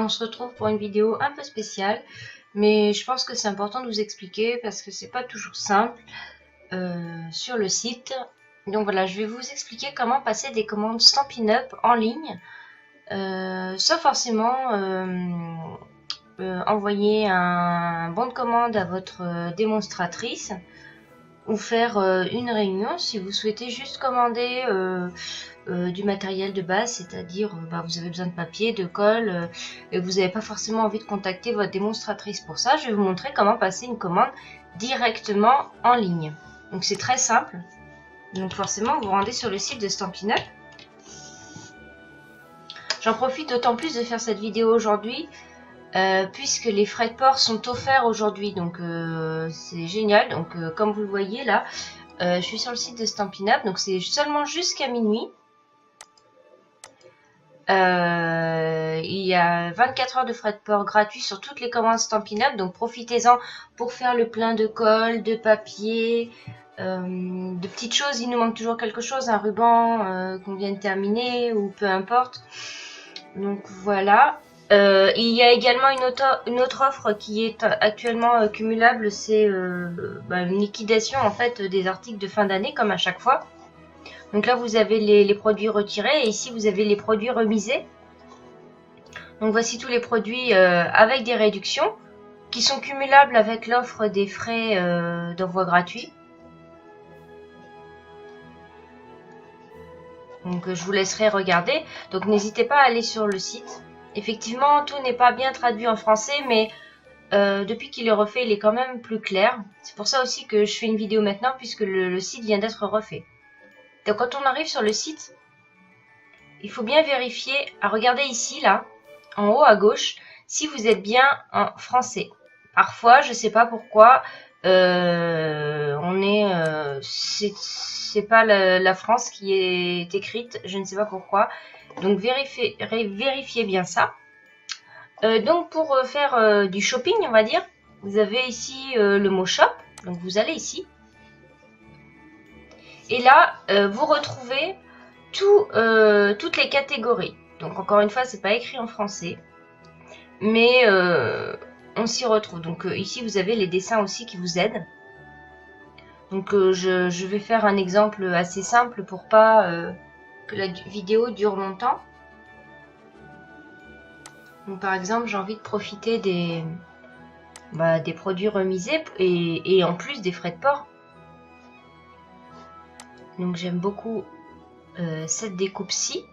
on se retrouve pour une vidéo un peu spéciale, mais je pense que c'est important de vous expliquer parce que c'est pas toujours simple sur le site. Donc voilà, je vais vous expliquer comment passer des commandes Stampin' Up en ligne, sans forcément envoyer un bon de commande à votre démonstratrice ou faire une réunion si vous souhaitez juste commander du matériel de base, c'est-à-dire vous avez besoin de papier, de colle, et vous n'avez pas forcément envie de contacter votre démonstratrice pour ça. Je vais vous montrer comment passer une commande directement en ligne. Donc c'est très simple. Donc forcément vous vous rendez sur le site de Stampin' Up. J'en profite d'autant plus de faire cette vidéo aujourd'hui puisque les frais de port sont offerts aujourd'hui, donc c'est génial. Donc comme vous le voyez là, je suis sur le site de Stampin' Up, donc c'est seulement jusqu'à minuit. Il y a 24 heures de frais de port gratuits sur toutes les commandes Stampin' Up, donc profitez-en pour faire le plein de colle, de papier, de petites choses. Il nous manque toujours quelque chose, un ruban qu'on vient de terminer ou peu importe. Donc voilà. Il y a également une autre offre qui est actuellement cumulable, c'est une liquidation en fait des articles de fin d'année comme à chaque fois. Donc là vous avez les produits retirés et ici vous avez les produits remisés. Donc voici tous les produits avec des réductions qui sont cumulables avec l'offre des frais d'envoi gratuit. Donc je vous laisserai regarder. Donc n'hésitez pas à aller sur le site. Effectivement, tout n'est pas bien traduit en français, mais depuis qu'il est refait, il est quand même plus clair. C'est pour ça aussi que je fais une vidéo maintenant, puisque le site vient d'être refait. Donc quand on arrive sur le site, il faut bien vérifier, à regarder ici, là, en haut à gauche, si vous êtes bien en français. Parfois, je ne sais pas pourquoi, c'est pas la France qui est écrite, je ne sais pas pourquoi. Donc vérifiez bien ça. Donc pour faire du shopping, on va dire, vous avez ici le mot shop. Donc vous allez ici. Et là, vous retrouvez toutes les catégories. Donc encore une fois, c'est pas écrit en français, mais on s'y retrouve. Donc ici, vous avez les dessins aussi qui vous aident. Donc je vais faire un exemple assez simple pour pas que la vidéo dure longtemps. Donc par exemple, j'ai envie de profiter des produits remisés et en plus des frais de port. Donc j'aime beaucoup cette découpe-ci.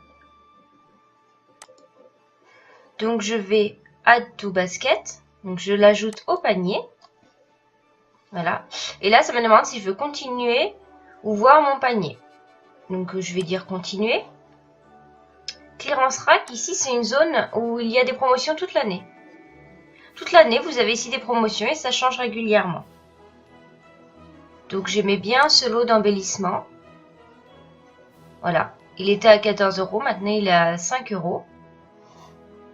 Donc je vais add to basket. Donc je l'ajoute au panier. Voilà. Et là, ça me demande si je veux continuer ou voir mon panier. Donc je vais dire continuer. Clearance rack, ici c'est une zone où il y a des promotions toute l'année. Toute l'année, vous avez ici des promotions et ça change régulièrement. Donc j'aimais bien ce lot d'embellissement. Voilà. Il était à 14 €, maintenant il est à 5 €.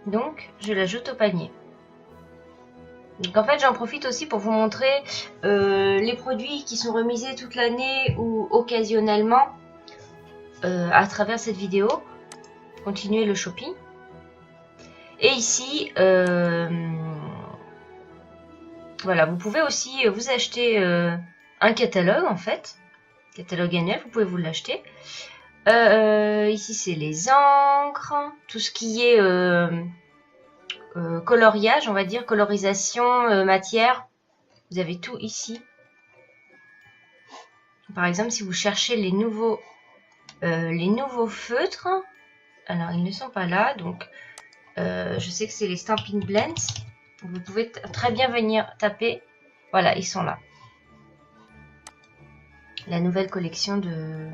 Donc je l'ajoute au panier. Donc en fait j'en profite aussi pour vous montrer les produits qui sont remisés toute l'année ou occasionnellement à travers cette vidéo. Continuer le shopping. Et ici, voilà, vous pouvez aussi vous acheter un catalogue en fait, catalogue annuel, vous pouvez vous l'acheter. Ici c'est les encres, tout ce qui est coloriage, on va dire, colorisation, matière. Vous avez tout ici. Par exemple, si vous cherchez les nouveaux feutres, alors ils ne sont pas là, donc je sais que c'est les Stampin' Blends. Vous pouvez très bien venir taper. Voilà, ils sont là. La nouvelle collection de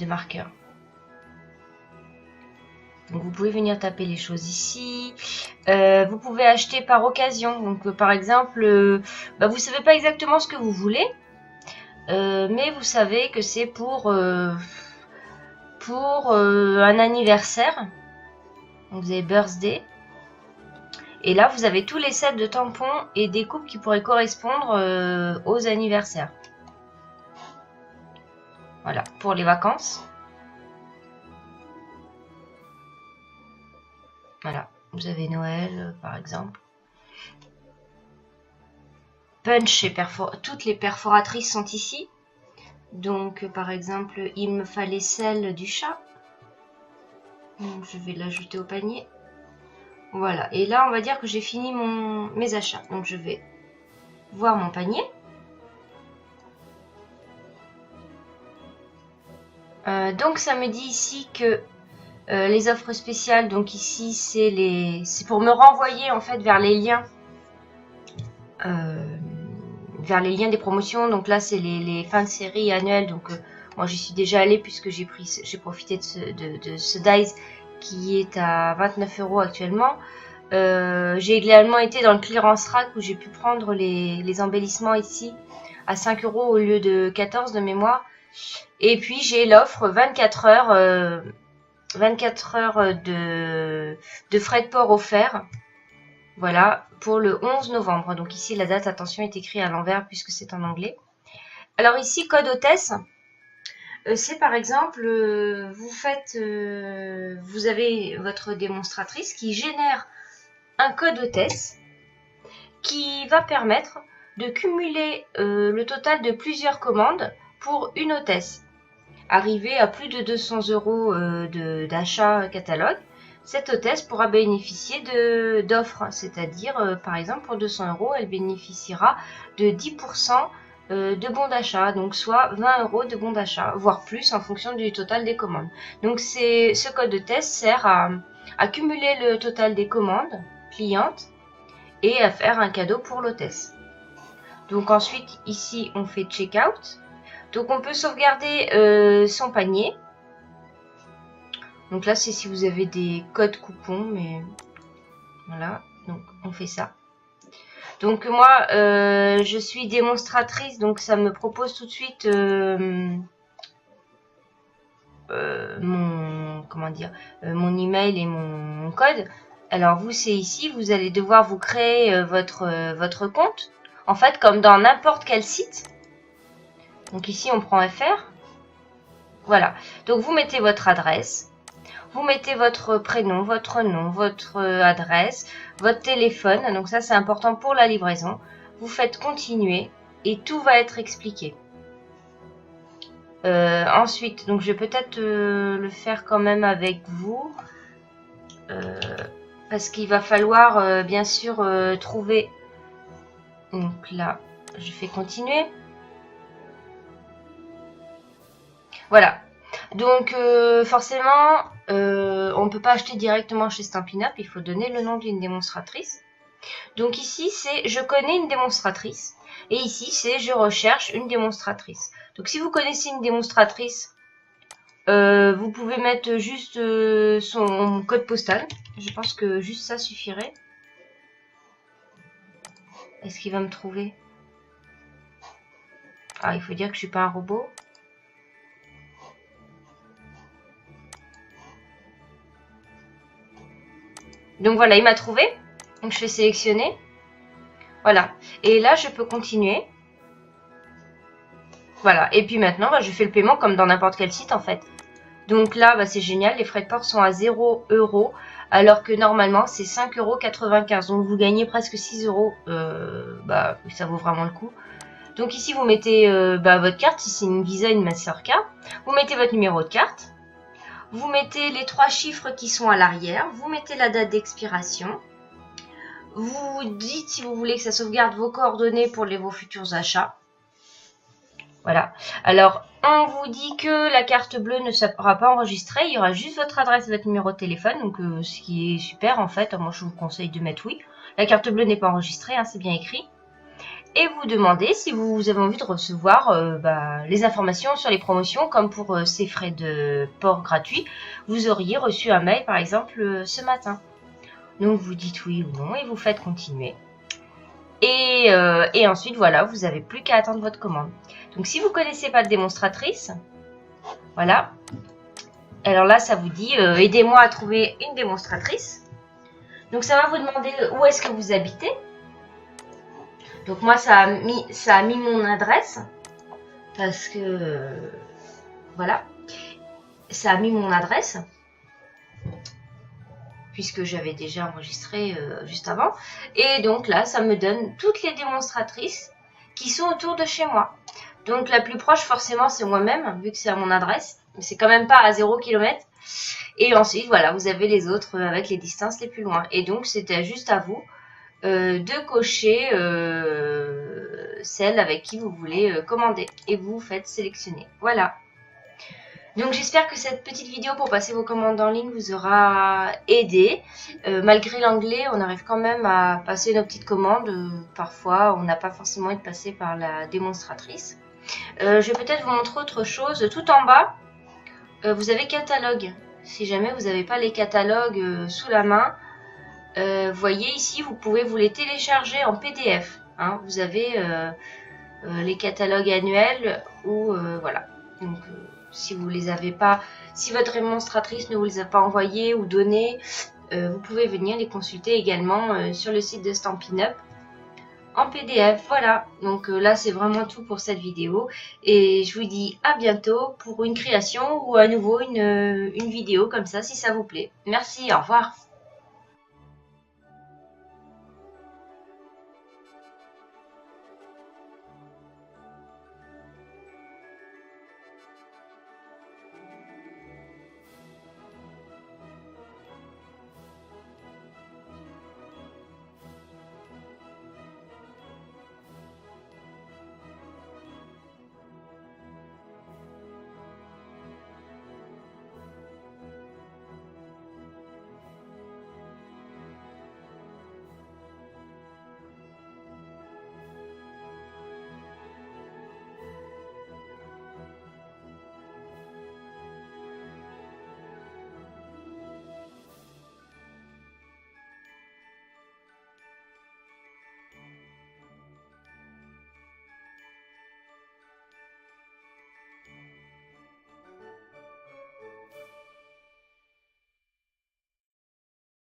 marqueurs. Donc vous pouvez venir taper les choses ici. Vous pouvez acheter par occasion. Donc par exemple, vous savez pas exactement ce que vous voulez, mais vous savez que c'est pour un anniversaire. Donc vous avez birthday. Et là, vous avez tous les sets de tampons et découpes qui pourraient correspondre aux anniversaires. Voilà, pour les vacances. Voilà. Vous avez Noël, par exemple. Punch et toutes les perforatrices sont ici. Donc, par exemple, il me fallait celle du chat. Donc, je vais l'ajouter au panier. Voilà. Et là, on va dire que j'ai fini mes achats. Donc, je vais voir mon panier. Donc, ça me dit ici que les offres spéciales, donc ici, c'est pour me renvoyer en fait vers les liens. Vers les liens des promotions. Donc là, c'est les fins de série annuelles. Donc, moi, j'y suis déjà allée puisque j'ai profité de ce Dice qui est à 29 € actuellement. J'ai également été dans le clearance rack où j'ai pu prendre les embellissements ici à 5 € au lieu de 14 de mémoire. Et puis j'ai l'offre 24 heures de frais de port offerts. Voilà, pour le 11 novembre. Donc ici la date, attention, est écrite à l'envers puisque c'est en anglais. Alors ici, code hôtesse. C'est par exemple, vous avez votre démonstratrice qui génère un code hôtesse qui va permettre de cumuler le total de plusieurs commandes pour une hôtesse. Arrivé à plus de 200 € d'achat catalogue, cette hôtesse pourra bénéficier d'offres, c'est-à-dire par exemple pour 200 €, elle bénéficiera de 10% de bons d'achat, donc soit 20 € de bons d'achat, voire plus en fonction du total des commandes. Donc ce code hôtesse sert à cumuler le total des commandes clientes et à faire un cadeau pour l'hôtesse. Donc ensuite ici on fait checkout. Donc on peut sauvegarder son panier. Donc là c'est si vous avez des codes coupons, mais voilà, donc on fait ça. Donc moi je suis démonstratrice, donc ça me propose tout de suite mon email et mon code. Alors vous c'est ici, vous allez devoir vous créer votre compte. En fait comme dans n'importe quel site. Donc ici, on prend FR. Voilà. Donc, vous mettez votre adresse. Vous mettez votre prénom, votre nom, votre adresse, votre téléphone. Donc, ça, c'est important pour la livraison. Vous faites continuer et tout va être expliqué. Ensuite, donc, je vais peut-être le faire quand même avec vous. Parce qu'il va falloir, bien sûr, trouver... Donc là, je fais continuer. Voilà. Donc forcément, on ne peut pas acheter directement chez Stampin' Up, il faut donner le nom d'une démonstratrice. Donc ici, c'est je connais une démonstratrice. Et ici, c'est je recherche une démonstratrice. Donc si vous connaissez une démonstratrice, vous pouvez mettre juste son code postal. Je pense que juste ça suffirait. Est-ce qu'il va me trouver? Ah, il faut dire que je suis pas un robot. Donc voilà, il m'a trouvé. Donc je fais sélectionner. Voilà. Et là, je peux continuer. Voilà. Et puis maintenant, je fais le paiement comme dans n'importe quel site en fait. Donc là, c'est génial. Les frais de port sont à 0 €. Alors que normalement, c'est 5,95 €. Donc vous gagnez presque 6 €. Ça vaut vraiment le coup. Donc ici, vous mettez votre carte. Si c'est une Visa, une Mastercard. Vous mettez votre numéro de carte. Vous mettez les 3 chiffres qui sont à l'arrière. Vous mettez la date d'expiration. Vous dites si vous voulez que ça sauvegarde vos coordonnées pour vos futurs achats. Voilà. Alors, on vous dit que la carte bleue ne sera pas enregistrée. Il y aura juste votre adresse et votre numéro de téléphone. Donc, ce qui est super en fait. Moi, je vous conseille de mettre oui. La carte bleue n'est pas enregistrée, hein, c'est bien écrit. Et vous demandez si vous avez envie de recevoir les informations sur les promotions, comme pour ces frais de port gratuits. Vous auriez reçu un mail, par exemple, ce matin. Donc, vous dites oui ou non et vous faites continuer. Et ensuite, voilà, vous n'avez plus qu'à attendre votre commande. Donc, si vous ne connaissez pas de démonstratrice, voilà. Alors là, ça vous dit aidez-moi à trouver une démonstratrice. Donc, ça va vous demander où est-ce que vous habitez. Donc moi, ça a mis mon adresse parce que voilà, ça a mis mon adresse. puisque j'avais déjà enregistré juste avant. Et donc là, ça me donne toutes les démonstratrices qui sont autour de chez moi. Donc la plus proche, forcément, c'est moi-même, vu que c'est à mon adresse. Mais c'est quand même pas à 0 km. Et ensuite, voilà, vous avez les autres avec les distances les plus loin. Et donc, c'était juste à vous de cocher celle avec qui vous voulez commander. Et vous faites sélectionner. Voilà. Donc j'espère que cette petite vidéo pour passer vos commandes en ligne vous aura aidé. Malgré l'anglais, on arrive quand même à passer nos petites commandes. Parfois, on n'a pas forcément envie de passer par la démonstratrice. Je vais peut-être vous montrer autre chose. Tout en bas, vous avez catalogue. Si jamais vous n'avez pas les catalogues sous la main, voyez ici, vous pouvez vous les télécharger en PDF. Hein. Vous avez les catalogues annuels ou voilà. Donc si vous les avez pas, si votre démonstratrice ne vous les a pas envoyés ou donnés, vous pouvez venir les consulter également sur le site de Stampin' Up en PDF. Voilà, donc là c'est vraiment tout pour cette vidéo et je vous dis à bientôt pour une création ou à nouveau une vidéo comme ça si ça vous plaît. Merci, au revoir.